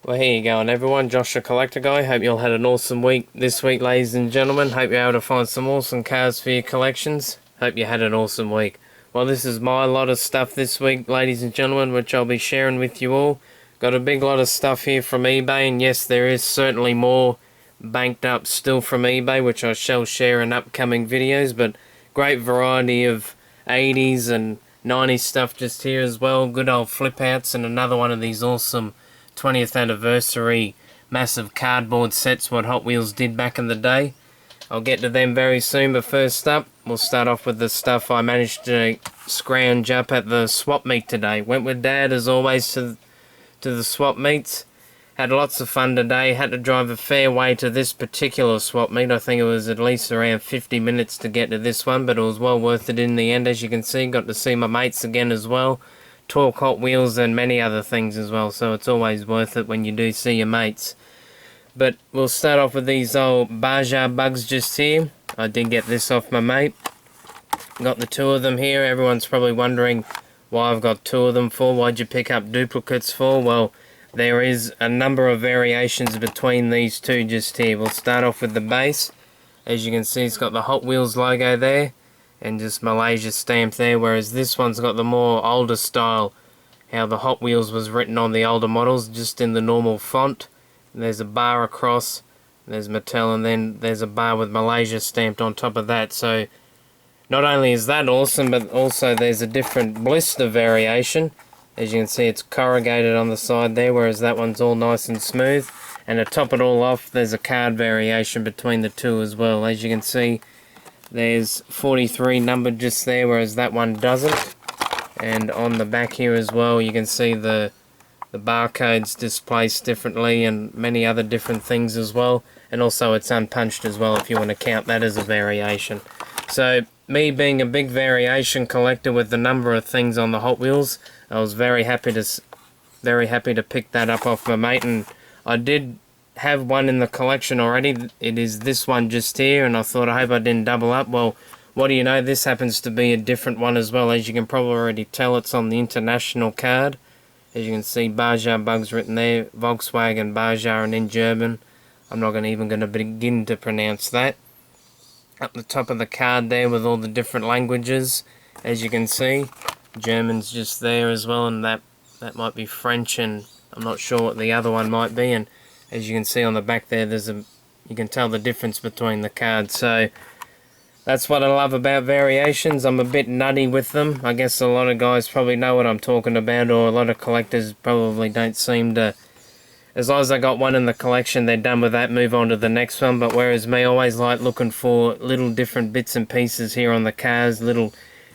Well, here you go, everyone. Josh the Collector Guy. Hope you all had an awesome week this week, ladies and gentlemen. Hope you're able to find some awesome cars for your collections. Hope you had an awesome week. Well, this is my lot of stuff this week, ladies and gentlemen, which I'll be sharing with you all. Got a big lot of stuff here from eBay, and yes, there is certainly more banked up still from eBay, which I shall share in upcoming videos, but great variety of 80s and 90s stuff just here as well. Good old Flipouts, and another one of these awesome 20th anniversary massive cardboard sets what Hot Wheels did back in the day. I'll get to them very soon, but first up, we'll start off with the stuff I managed to scrounge up at the swap meet today. Went with Dad, as always, to the swap meets. Had lots of fun today. Had to drive a fair way to this particular swap meet. I think it was at least around 50 minutes to get to this one, but it was well worth it in the end, as you can see. Got to see my mates again as well. Talk Hot Wheels and many other things as well, so it's always worth it when you do see your mates. But we'll start off with these old Barger Bugs just here. I did get this off my mate. Got the two of them here. Everyone's probably wondering why I've got two of them for. Why'd you pick up duplicates for? Well, there is a number of variations between these two just here. We'll start off with the base. As you can see, it's got the Hot Wheels logo there and just Malaysia stamped there, whereas this one's got the more older style, how the Hot Wheels was written on the older models, just in the normal font. And there's a bar across, there's Mattel, and then there's a bar with Malaysia stamped on top of that. So not only is that awesome, but also there's a different blister variation. As you can see, it's corrugated on the side there, whereas that one's all nice and smooth. And to top it all off, there's a card variation between the two as well. As you can see, there's 43 numbered just there, whereas that one doesn't. And on the back here as well, you can see the barcodes displaced differently and many other different things as well. And also it's unpunched as well, if you want to count that as a variation. So me being a big variation collector with the number of things on the Hot Wheels, I was very happy to pick that up off my mate, and I did have one in the collection already. It is this one just here, and I thought, I hope I didn't double up. Well, what do you know, this happens to be a different one as well. As you can probably already tell, it's on the international card. As you can see, Barger Bugs written there, Volkswagen Barger, and in German. I'm not even going to begin to pronounce that. Up the top of the card there with all the different languages, as you can see. German's just there as well, and that might be French, and I'm not sure what the other one might be. And as you can see on the back there, you can tell the difference between the cards. So that's what I love about variations. I'm a bit nutty with them. I guess a lot of guys probably know what I'm talking about, or a lot of collectors probably don't seem to. As long as I got one in the collection, they're done with that, move on to the next one. But whereas me, I always like looking for little different bits and pieces here on the cars, little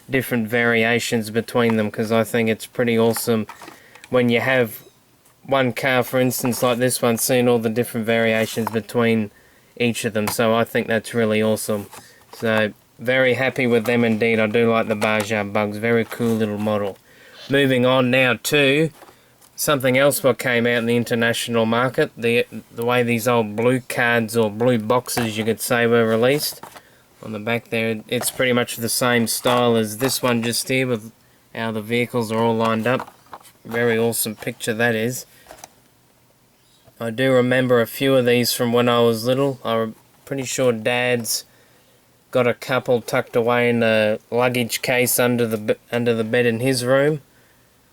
different variations between them, because I think it's pretty awesome when you have one car, for instance, like this one, seeing all the different variations between each of them. So I think that's really awesome. So very happy with them indeed. I do like the Barger Bugs, very cool little model. Moving on now to something else what came out in the international market. The way these old blue cards, or blue boxes you could say, were released. On the back there, it's pretty much the same style as this one just here, with how the vehicles are all lined up. Very awesome picture that is. I do remember a few of these from when I was little. I'm pretty sure Dad's got a couple tucked away in a luggage case under the bed in his room.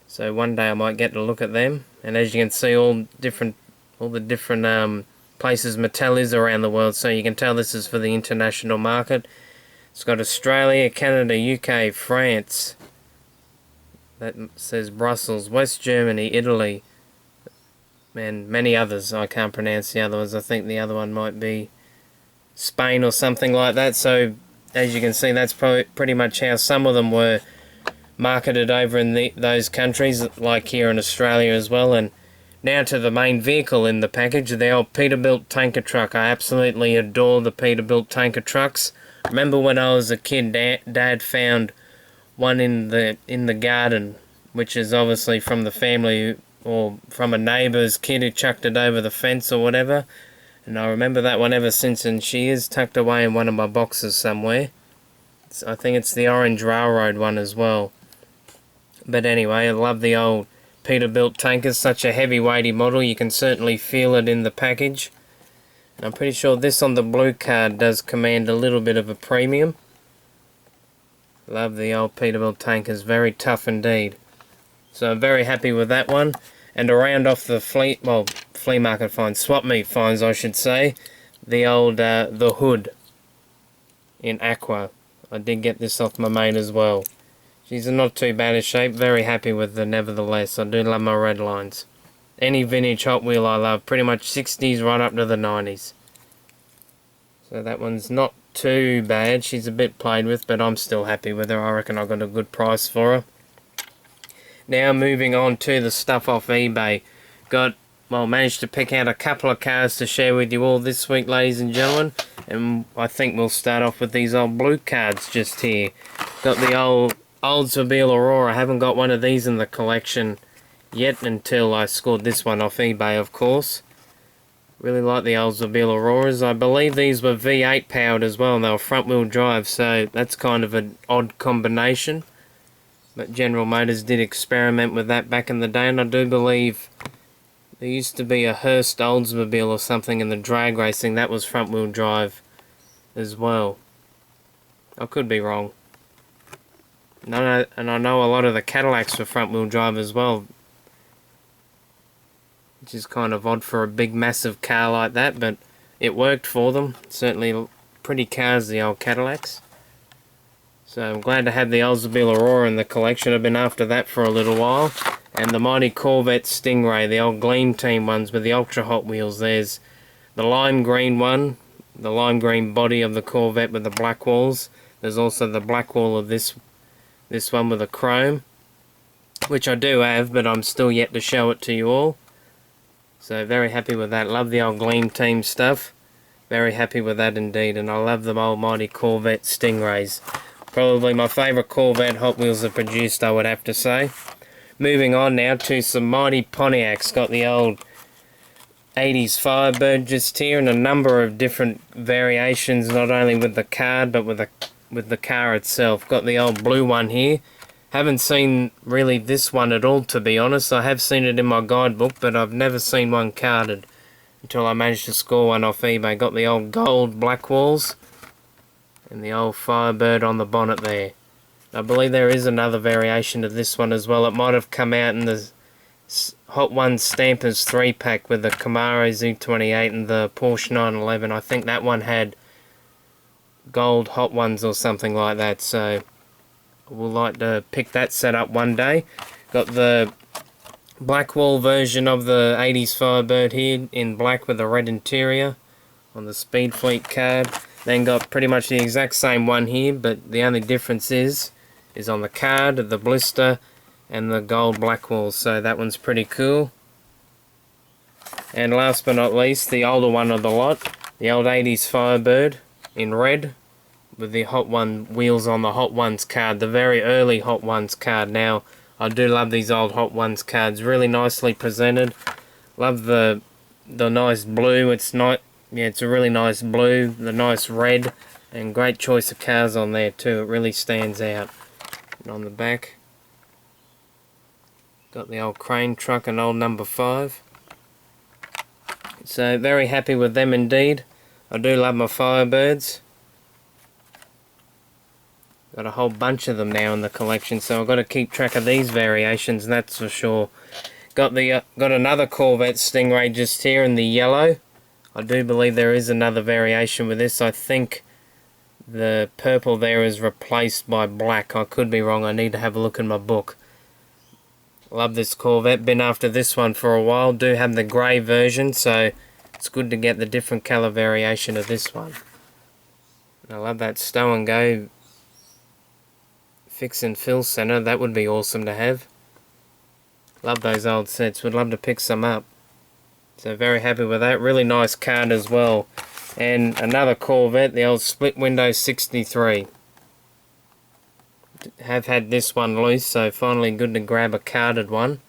So one day I might get to look at them. And as you can see, all the different places Mattel is around the world. So you can tell this is for the international market. It's got Australia, Canada, UK, France. That says Brussels, West Germany, Italy, and many others. I can't pronounce the other ones. I think the other one might be Spain or something like that. So as you can see, that's pretty much how some of them were marketed over in those countries, like here in Australia as well. And now to the main vehicle in the package, the old Peterbilt tanker truck. I absolutely adore the Peterbilt tanker trucks. Remember when I was a kid, Dad found one in the garden, which is obviously from the family or from a neighbour's kid who chucked it over the fence or whatever. And I remember that one ever since, and she is tucked away in one of my boxes somewhere. I think it's the Orange Railroad one as well. But anyway, I love the old Peterbilt tankers. Such a heavy weighty model, you can certainly feel it in the package. And I'm pretty sure this on the blue card does command a little bit of a premium. Love the old Peterbilt tankers, very tough indeed. So I'm very happy with that one. And to round off the flea market finds, swap meet finds I should say, the old the hood in aqua. I did get this off my mate as well. She's not too bad a shape, very happy with the nevertheless. I do love my Redlines. Any vintage Hot Wheel I love, pretty much 60s right up to the 90s. So that one's not too bad, she's a bit played with, but I'm still happy with her. I reckon I got a good price for her. Now moving on to the stuff off eBay. Managed to pick out a couple of cars to share with you all this week, ladies and gentlemen. And I think we'll start off with these old blue cards just here. Got the old Oldsmobile Aurora. I haven't got one of these in the collection yet until I scored this one off eBay, of course. Really like the Oldsmobile Auroras. I believe these were V8 powered as well, and they were front wheel drive, so that's kind of an odd combination. But General Motors did experiment with that back in the day, and I do believe there used to be a Hearst Oldsmobile or something in the drag racing that was front wheel drive as well. I could be wrong. No, and I know a lot of the Cadillacs were front wheel drive as well, which is kind of odd for a big massive car like that, but it worked for them. Certainly pretty cars, the old Cadillacs. So I'm glad to have the Oldsmobile Aurora in the collection. I've been after that for a little while. And the mighty Corvette Stingray, the old Gleam Team ones with the Ultra Hot Wheels. There's the lime green one, the lime green body of the Corvette with the black walls. There's also the black wall of this one with the chrome, which I do have, but I'm still yet to show it to you all. So very happy with that. Love the old Gleam Team stuff. Very happy with that indeed. And I love the old mighty Corvette Stingrays. Probably my favourite Corvette Hot Wheels are produced, I would have to say. Moving on now to some mighty Pontiacs. Got the old 80s Firebird just here, and a number of different variations, not only with the card but with the car itself. Got the old blue one here. Haven't seen really this one at all, to be honest. I have seen it in my guidebook, but I've never seen one carded until I managed to score one off eBay. Got the old gold black walls and the old Firebird on the bonnet there. I believe there is another variation of this one as well. It might have come out in the Hot Ones Stampers 3-pack with the Camaro Z28 and the Porsche 911. I think that one had gold Hot Ones or something like that, so we'll like to pick that set up one day. Got the Blackwall version of the 80s Firebird here in black with a red interior on the Speed Fleet card. Then got pretty much the exact same one here, but the only difference is on the card, the blister, and the gold Blackwall, so that one's pretty cool. And last but not least, the older one of the lot, the old 80s Firebird in red with the Hot One wheels on the Hot Ones card, the very early Hot Ones card. Now, I do love these old Hot Ones cards, really nicely presented. Love the nice blue. It's not, yeah, it's a really nice blue, the nice red, and great choice of cars on there too. It really stands out. And on the back, got the old crane truck and old number 5. So very happy with them indeed. I do love my Firebirds. Got a whole bunch of them now in the collection, so I've got to keep track of these variations, that's for sure. Got another Corvette Stingray just here in the yellow. I do believe there is another variation with this. I think the purple there is replaced by black. I could be wrong. I need to have a look in my book. Love this Corvette. Been after this one for a while. Do have the grey version, so it's good to get the different colour variation of this one. I love that Stow and Go fix and fill centre. That would be awesome to have. Love those old sets. Would love to pick some up. So very happy with that. Really nice card as well. And another Corvette, the old split window 63. Have had this one loose, so finally good to grab a carded one.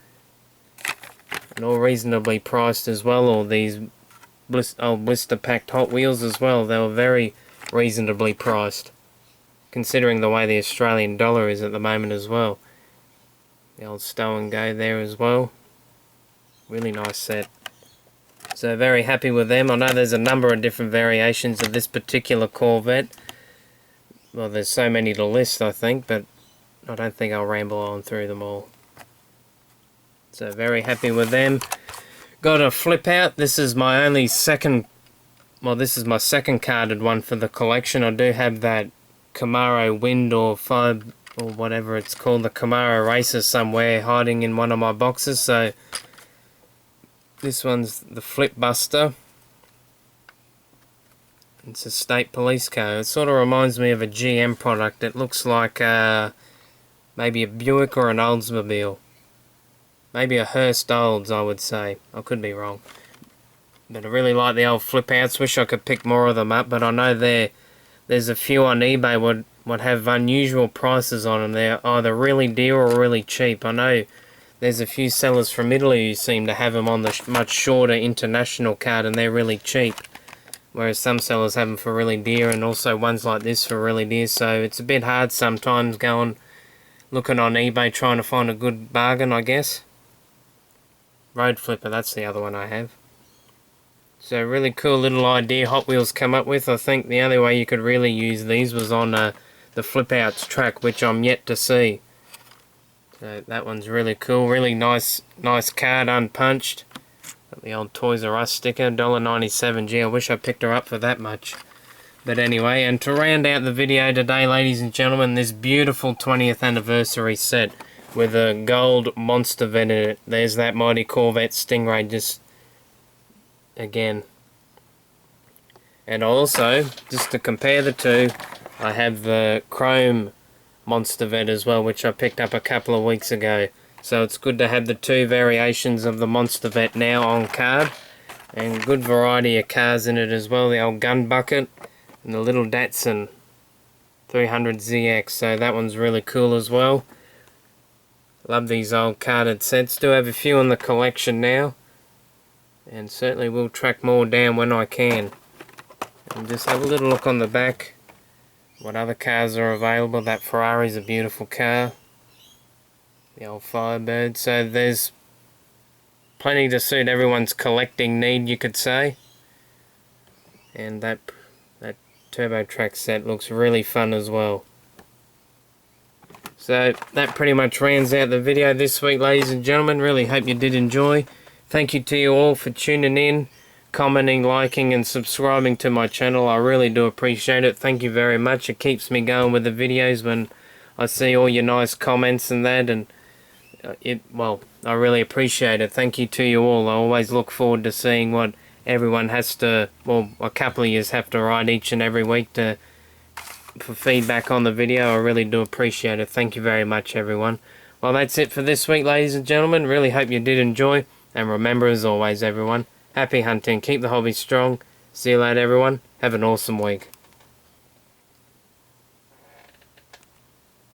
And all reasonably priced as well. All these old blister packed Hot Wheels as well. They were very reasonably priced, considering the way the Australian dollar is at the moment as well. The old stow and go there as well. Really nice set. So very happy with them. I know there's a number of different variations of this particular Corvette. Well, there's so many to list, I think, but I don't think I'll ramble on through them all. So very happy with them. Got a flip out. This is my only second, well, this is my second carded one for the collection. I do have that Camaro Wind or Fire, or whatever it's called, the Camaro Racer somewhere hiding in one of my boxes. So this one's the Flip Buster. It's a state police car. It sort of reminds me of a GM product. It looks like maybe a Buick or an Oldsmobile. Maybe a Hearst Olds, I would say. I could be wrong. But I really like the old flip outs. Wish I could pick more of them up, but I know there's a few on eBay would have unusual prices on them. They're either really dear or really cheap. I know there's a few sellers from Italy who seem to have them on the much shorter international card, and they're really cheap. Whereas some sellers have them for really dear, and also ones like this for really dear. So it's a bit hard sometimes looking on eBay trying to find a good bargain, I guess. Road Flipper, that's the other one I have. So really cool little idea Hot Wheels come up with. I think the only way you could really use these was on the Flipouts track, which I'm yet to see. So that one's really cool. Really nice card, unpunched. Got the old Toys R Us sticker, $1.97. Gee, I wish I picked her up for that much. But anyway, and to round out the video today, ladies and gentlemen, this beautiful 20th anniversary set with a gold monster vet in it. There's that mighty Corvette Stingray just again. And also, just to compare the two, I have the chrome monster vet as well, which I picked up a couple of weeks ago. So it's good to have the two variations of the monster vet now on card. And good variety of cars in it as well. The old gun bucket and the little Datsun 300ZX. So that one's really cool as well. Love these old carded sets. Do have a few in the collection now, and certainly will track more down when I can. And just have a little look on the back, what other cars are available. That Ferrari's a beautiful car, the old Firebird. So there's plenty to suit everyone's collecting need, you could say. And that Turbo Track set looks really fun as well. So that pretty much rounds out the video this week, ladies and gentlemen. Really hope you did enjoy. Thank you to you all for tuning in, commenting, liking and subscribing to my channel. I really do appreciate it. Thank you very much. It keeps me going with the videos when I see all your nice comments and that, and well, I really appreciate it. Thank you to you all. I always look forward to seeing what everyone has to, well, a couple of yous have to write each and every week for feedback on the video. I really do appreciate it. Thank you very much, everyone. Well, that's it for this week, ladies and gentlemen. Really hope you did enjoy. And remember, as always, everyone, happy hunting. Keep the hobby strong. See you later, everyone. Have an awesome week.